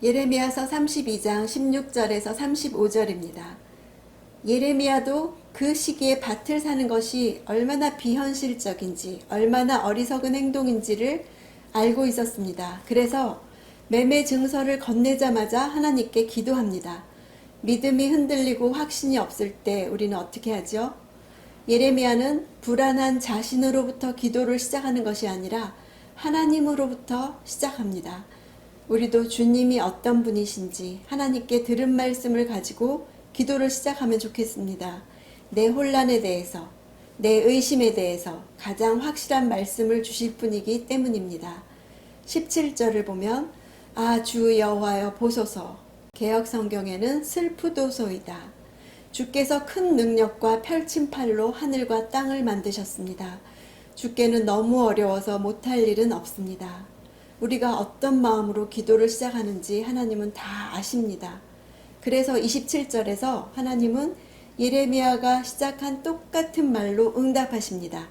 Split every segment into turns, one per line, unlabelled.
예레미야서 32장 16절에서 35절입니다. 예레미야도 그 시기에 밭을 사는 것이 얼마나 비현실적인지, 얼마나 어리석은 행동인지를 알고 있었습니다. 그래서 매매 증서를 건네자마자 하나님께 기도합니다. 믿음이 흔들리고 확신이 없을 때 우리는 어떻게 하죠? 예레미야는 불안한 자신으로부터 기도를 시작하는 것이 아니라 하나님으로부터 시작합니다. 우리도 주님이 어떤 분이신지 하나님께 들은 말씀을 가지고 기도를 시작하면 좋겠습니다. 내 혼란에 대해서, 내 의심에 대해서 가장 확실한 말씀을 주실 분이기 때문입니다. 17절을 보면 주 여호와여 보소서, 개역성경에는 슬프도소이다. 주께서 큰 능력과 펼친 팔로 하늘과 땅을 만드셨습니다. 주께는 너무 어려워서 못할 일은 없습니다. 우리가 어떤 마음으로 기도를 시작하는지 하나님은 다 아십니다. 그래서 27절에서 하나님은 예레미야가 시작한 똑같은 말로 응답하십니다.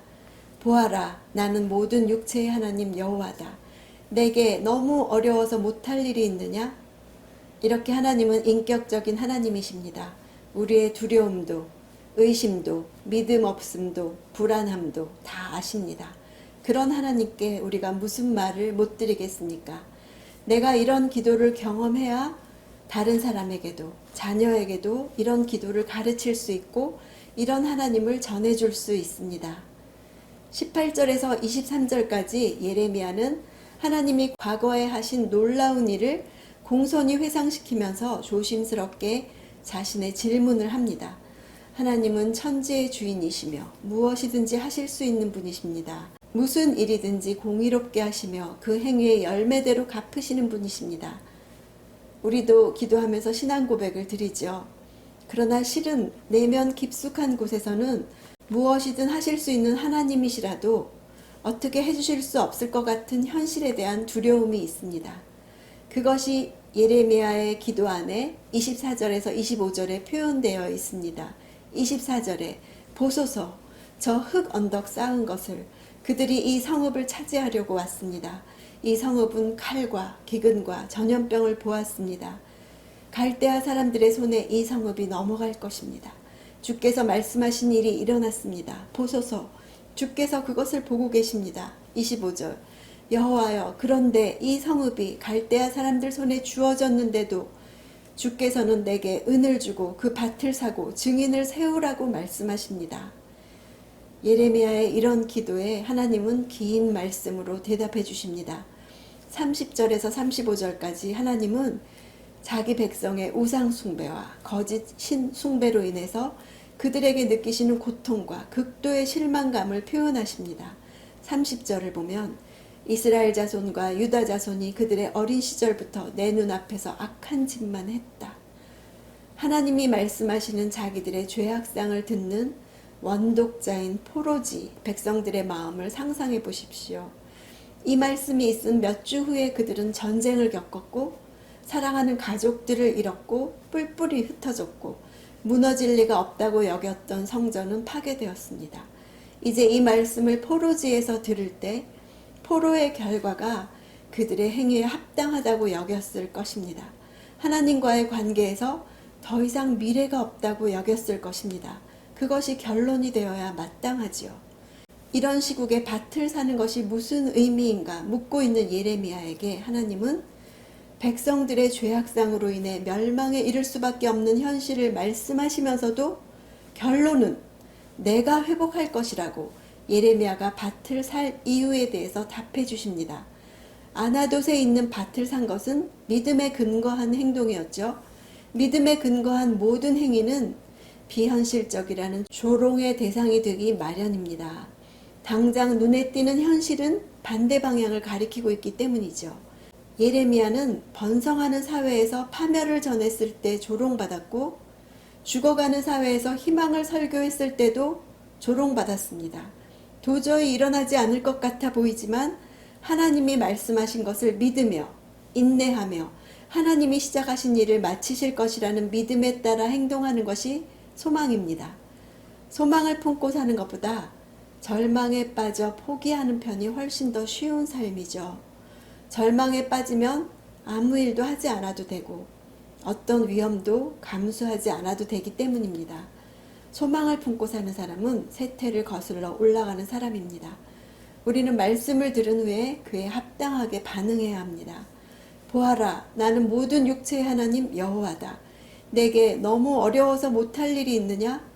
보아라, 나는 모든 육체의 하나님 여호와다. 내게 너무 어려워서 못할 일이 있느냐? 이렇게 하나님은 인격적인 하나님이십니다. 우리의 두려움도, 의심도, 믿음 없음도, 불안함도 다 아십니다. 그런 하나님께 우리가 무슨 말을 못 드리겠습니까? 내가 이런 기도를 경험해야 다른 사람에게도, 자녀에게도 이런 기도를 가르칠 수 있고 이런 하나님을 전해줄 수 있습니다. 18절에서 23절까지 예레미야는 하나님이 과거에 하신 놀라운 일을 공손히 회상시키면서 조심스럽게 자신의 질문을 합니다. 하나님은 천지의 주인이시며 무엇이든지 하실 수 있는 분이십니다. 무슨 일이든지 공의롭게 하시며 그 행위의 열매대로 갚으시는 분이십니다. 우리도 기도하면서 신앙 고백을 드리죠. 그러나 실은 내면 깊숙한 곳에서는 무엇이든 하실 수 있는 하나님이시라도 어떻게 해주실 수 없을 것 같은 현실에 대한 두려움이 있습니다. 그것이 예레미야의 기도 안에 24절에서 25절에 표현되어 있습니다. 24절에 보소서, 저 흙 언덕 쌓은 것을 그들이 이 성읍을 차지하려고 왔습니다. 이 성읍은 칼과 기근과 전염병을 보았습니다. 갈대아 사람들의 손에 이 성읍이 넘어갈 것입니다. 주께서 말씀하신 일이 일어났습니다. 보소서, 주께서 그것을 보고 계십니다. 25절 여호와여, 그런데 이 성읍이 갈대아 사람들 손에 주어졌는데도 주께서는 내게 은을 주고 그 밭을 사고 증인을 세우라고 말씀하십니다. 예레미야의 이런 기도에 하나님은 긴 말씀으로 대답해 주십니다. 30절에서 35절까지 하나님은 자기 백성의 우상 숭배와 거짓 신 숭배로 인해서 그들에게 느끼시는 고통과 극도의 실망감을 표현하십니다. 30절을 보면 이스라엘 자손과 유다 자손이 그들의 어린 시절부터 내 눈앞에서 악한 짓만 했다. 하나님이 말씀하시는 자기들의 죄악상을 듣는 원독자인 포로지 백성들의 마음을 상상해 보십시오. 이 말씀이 있은 몇 주 후에 그들은 전쟁을 겪었고 사랑하는 가족들을 잃었고 뿔뿔이 흩어졌고 무너질 리가 없다고 여겼던 성전은 파괴되었습니다. 이제 이 말씀을 포로지에서 들을 때 포로의 결과가 그들의 행위에 합당하다고 여겼을 것입니다. 하나님과의 관계에서 더 이상 미래가 없다고 여겼을 것입니다. 그것이 결론이 되어야 마땅하지요. 이런 시국에 밭을 사는 것이 무슨 의미인가 묻고 있는 예레미야에게 하나님은 백성들의 죄악상으로 인해 멸망에 이를 수밖에 없는 현실을 말씀하시면서도 결론은 내가 회복할 것이라고 예레미야가 밭을 살 이유에 대해서 답해 주십니다. 아나돗에 있는 밭을 산 것은 믿음에 근거한 행동이었죠. 믿음에 근거한 모든 행위는 비현실적이라는 조롱의 대상이 되기 마련입니다. 당장 눈에 띄는 현실은 반대 방향을 가리키고 있기 때문이죠. 예레미야는 번성하는 사회에서 파멸을 전했을 때 조롱받았고 죽어가는 사회에서 희망을 설교했을 때도 조롱받았습니다. 도저히 일어나지 않을 것 같아 보이지만 하나님이 말씀하신 것을 믿으며 인내하며 하나님이 시작하신 일을 마치실 것이라는 믿음에 따라 행동하는 것이 소망입니다. 소망을 품고 사는 것보다 절망에 빠져 포기하는 편이 훨씬 더 쉬운 삶이죠. 절망에 빠지면 아무 일도 하지 않아도 되고 어떤 위험도 감수하지 않아도 되기 때문입니다. 소망을 품고 사는 사람은 세태를 거슬러 올라가는 사람입니다. 우리는 말씀을 들은 후에 그에 합당하게 반응해야 합니다. 보아라, 나는 모든 육체의 하나님 여호와다. 내게 너무 어려워서 못할 일이 있느냐?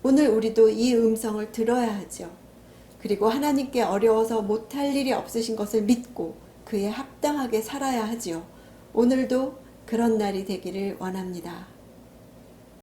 오늘 우리도 이 음성을 들어야 하죠. 그리고 하나님께 어려워서 못할 일이 없으신 것을 믿고 그에 합당하게 살아야 하지요. 오늘도 그런 날이 되기를 원합니다.